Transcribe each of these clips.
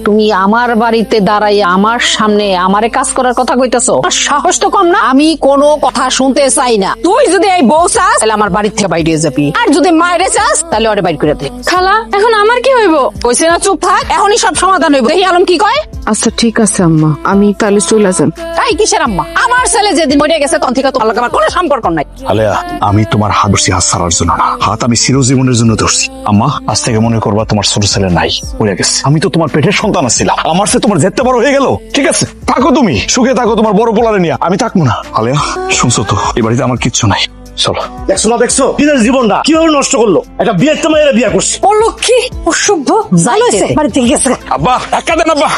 তুমি আমার বাড়িতে দাঁড়াই আমার সামনে আমারে কাজ করার কথা কইতেছো? সাহস তো কম না। আমি কোনো কথা শুনতে চাই না। তুই যদি এই বউ চাস তাহলে আমার বাড়ি থেকে বাইরে যাবি, আর যদি মায়েরে চাস তাহলে ওরে বাইর করে দে। খালা এখন আমার কি হইব? কইছে না চুপ থাক, এখনই সব সমাধান হইব। দেখি আলম কি কয়। আচ্ছা ঠিক আছে আম্মা, আমি তাহলে চলে যান। তাই কিসের আম্মা? আমার ছেলে যেদিন মরে গেছে তখন থেকে তোমার লগে আমার কোনো সম্পর্ক নাই। আলেয়া, আমি তোমার হাত ধরছি হাত ছাড়ার জন্য না, হাত আমি চিরজীবনের জন্য ধরছি। আম্মা, আজ থেকে মনে করবা তোমার ছোট ছেলে নাই, মরে গেছে। আমি তো তোমার পেটের সন্তান ছিলাম, আমার সে তোমার যেতে বড় হয়ে গেল। ঠিক আছে, থাকো তুমি সুখে থাকো তোমার বড় পোলারে নিয়ে, আমি থাকবো না। আলেয়া শুনছো তো, এই বাড়িতে আমার কিচ্ছু নাই। চলো। দেখছো না, দেখছো নিজের জীবনটা কিভাবে নষ্ট করলো। একটা বিয়ের মেয়েরা বিয়ে করছে। ও লক্ষ্মী অসভ্য যাইছে বাড়ি থেকে গেছে। আব্বা একা দেন আব্বা।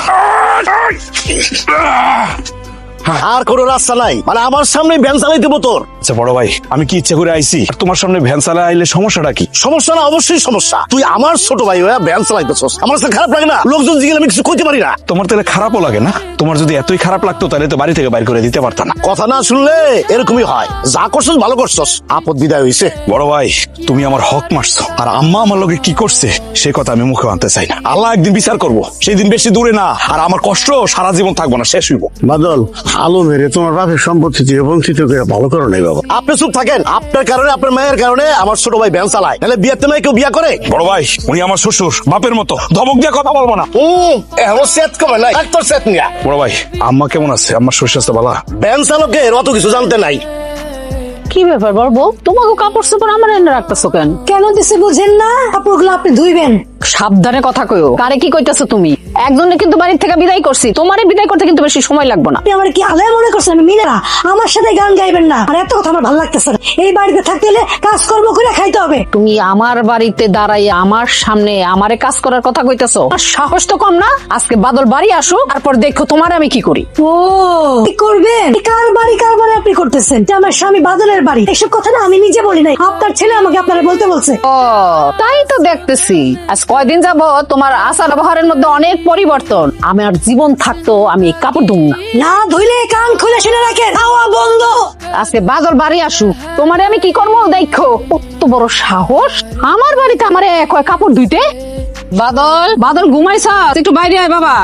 আর কোনো রাস্তা নাই, মানে আমার সামনে ভ্যান চালাইতে তোর। আচ্ছা বড় ভাই, আমি কি ইচ্ছা করে আইছি? আর তোমার সামনে ভ্যান চালা আইলে সমস্যাটা কি? সমস্যা না, অবশ্যই সমস্যা। তুই আমার ছোট ভাই হয়ে ভ্যান চালাইতেছস, আমার সাথে খারাপ লাগে না? লোকজন জিগেলে আমি কিছু কইতে পারি না। তোমার তাহলে খারাপও লাগে না? তোমার যদি এতই খারাপ লাগতো তাহলে তো বাড়ি থেকে বাইর করে দিতে পারতা না। কথা না শুনলে এরকমই হয়। যা করছস ভালো করছস, আপদ বিদায় হইছে। বড় ভাই, তুমি আমার হক মারছো, আর আম্মা আমার লগে কি করছে সে কথা আমি মুখে আনতে চাই না। আল্লাহ একদিন বিচার করবো, সেই দিন বেশি দূরে না। আর আমার কষ্ট সারা জীবন থাকবো না, শেষ হইব। বাদল, আলো মেরে তোমার বাপের সম্পত্তি দিয়ে বঞ্চিত করে ভালো করো নাই বাবা। আপনি চুপ থাকেন। আপনার কারণে, আপনার মায়ের কারণে আমার ছোট ভাই ভ্যান চালায়, নাহলে বিয়েতে মেয়ে কেউ বিয়া করে? বড় ভাই, উনি আমার শ্বশুর, বাপের মতো, ধমক দিয়ে কথা বলবো না। এখনো সেট কমে নাই, একদম সেট নিয়া। বড় ভাই, আম্মা কেমন আছে? আমার শরীর স্বাস্থ্য ভালো? ভ্যান চালকের অত কিছু জানতে নাই। কি ব্যাপার বড় বউ, তোমাকে কাপড় চোপড় আমার এনে রাখতেছো কেন? কেন দিছে বুঝেন না? কাপড়গুলো আপনি ধুইবেন। সাবধানে কথা কইও। কারে কি কইতেছো তুমি? একজনের কিন্তু বাড়ি থেকে বিদায় করছি, তোমারে বিদায় করতে কিন্তু বেশি সময় লাগবে না। আপনি আমার কি আলাদা মনে করছেন? আমি মিনা, আমার সাথে গান গাইবেন না। আর এত কথা আমার ভালো লাগতেছে না। এই বাড়িতে থাকতে হলে কাজকর্ম করে খাইতে হবে। তুমি আমার বাড়িতে দাঁড়াই আমার সামনে আমারে কাজ করার কথা কইতেছো? সাহস তো কম না। আজকে বাদল বাড়ি আসুক, তারপর দেখো তোমার আমি কি করি। ও কি করবেন? কার বাড়ি আপনি করতেছেন? যে আমার স্বামী বাদলের বাড়ি। এসব কথা না আমি নিজে বলি নাই, আপনার ছেলে আমাকে আপনারা বলতে বলছে। ও তাই তো দেখতেছি। আজ কয়দিন যাব তোমার আচার ব্যবহারের মধ্যে অনেক পরিবর্তন। আমার জীবন থাকতো আমি এই কাপড় ধুম না। না ধুইলে কান খুলে শুনে রাখেন, খাওয়া বন্ধ। আজকে বাদল বাড়ি আসুক, তোমারে আমি কি করবো দেখো। কত বড় সাহস আমার বাড়িতে আমার কাপড় ধুইতে। বাদল ঘুমাইছ? একটু বাইরে আয় বাবা।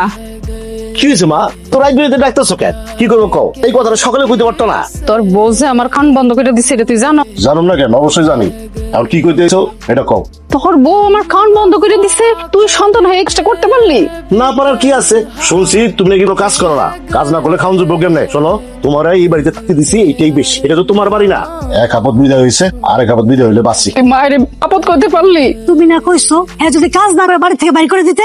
কি হয়েছে মা? তোর আজ বিয়েতে ডাকতেছো কেন? কি করবো কও? এই কথাটা সকালে কইতে পারতো না? তোর বউ যে আমার কান বন্ধ করে দিছে রে, তুই জানো? জানো না কেন? অবশ্যই জানি। এখন কি কইতেছো এটা কও। তোর বউ আমার কান বন্ধ করে দিছে, তুই সন্তান হয়ে এক্সট্রা করতে পারলি? না পারার কি আছে? শুনছি তুমি নাকি কোনো কাজ করো না, কাজ না করলে খাওয়ান যাবো কেমনে? শোনো, তোমার এই বাড়িতে থাকতে দিছি, এইটাই বেশি। এটা তো তোমার বাড়ি না। এক আপদ বিদায় হয়েছে, আরেক আপদ বিদায় হইলে বাঁচি। মায়ের আপদ করতে পারলি? তুমি না কইছো হ্যাঁ যদি কাজ না করে বাড়ি থেকে বাইর করে দিতে?